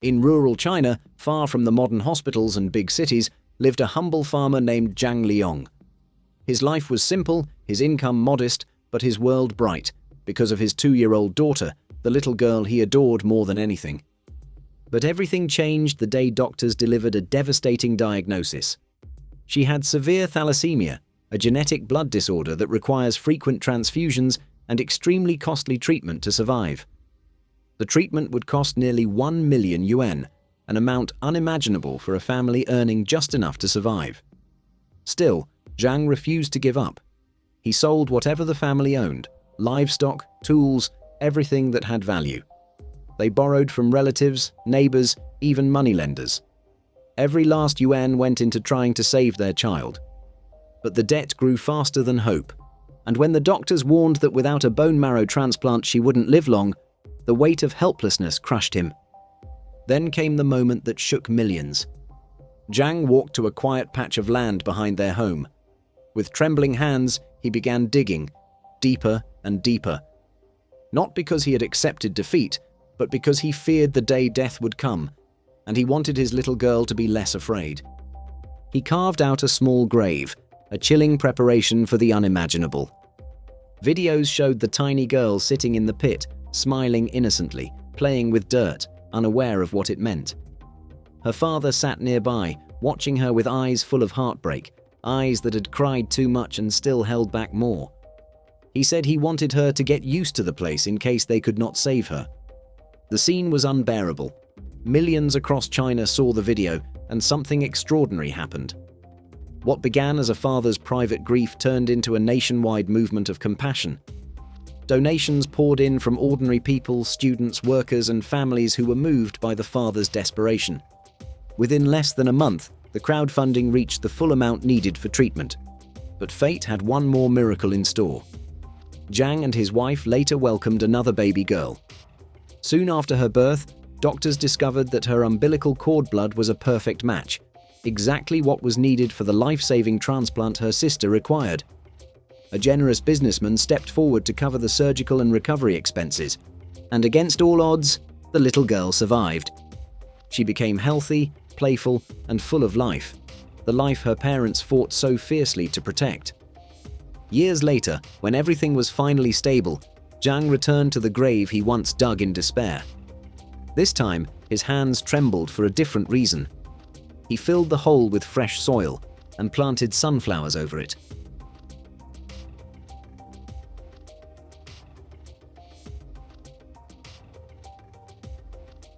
In rural China, far from the modern hospitals and big cities, lived a humble farmer named Zhang Liong. His life was simple, his income modest, but his world bright, because of his 2-year-old daughter, the little girl he adored more than anything. But everything changed the day doctors delivered a devastating diagnosis. She had severe thalassemia, a genetic blood disorder that requires frequent transfusions and extremely costly treatment to survive. The treatment would cost nearly 1 million yuan, an amount unimaginable for a family earning just enough to survive. Still, Zhang refused to give up. He sold whatever the family owned, livestock, tools, everything that had value. They borrowed from relatives, neighbors, even moneylenders. Every last yuan went into trying to save their child. But the debt grew faster than hope, and when the doctors warned that without a bone marrow transplant she wouldn't live long, the weight of helplessness crushed him. Then came the moment that shook millions. Zhang walked to a quiet patch of land behind their home. With trembling hands, he began digging, deeper and deeper. Not because he had accepted defeat, but because he feared the day death would come, and he wanted his little girl to be less afraid. He carved out a small grave, a chilling preparation for the unimaginable. Videos showed the tiny girl sitting in the pit, smiling innocently, playing with dirt, unaware of what it meant. Her father sat nearby, watching her with eyes full of heartbreak, eyes that had cried too much and still held back more. He said he wanted her to get used to the place in case they could not save her. The scene was unbearable. Millions across China saw the video, and something extraordinary happened. What began as a father's private grief turned into a nationwide movement of compassion. Donations poured in from ordinary people, students, workers, and families who were moved by the father's desperation. Within less than a month, the crowdfunding reached the full amount needed for treatment. But fate had one more miracle in store. Zhang and his wife later welcomed another baby girl. Soon after her birth, doctors discovered that her umbilical cord blood was a perfect match, exactly what was needed for the life-saving transplant her sister required. A generous businessman stepped forward to cover the surgical and recovery expenses, and against all odds, the little girl survived. She became healthy, playful, and full of life, the life her parents fought so fiercely to protect. Years later, when everything was finally stable, Zhang returned to the grave he once dug in despair. This time, his hands trembled for a different reason. He filled the hole with fresh soil and planted sunflowers over it,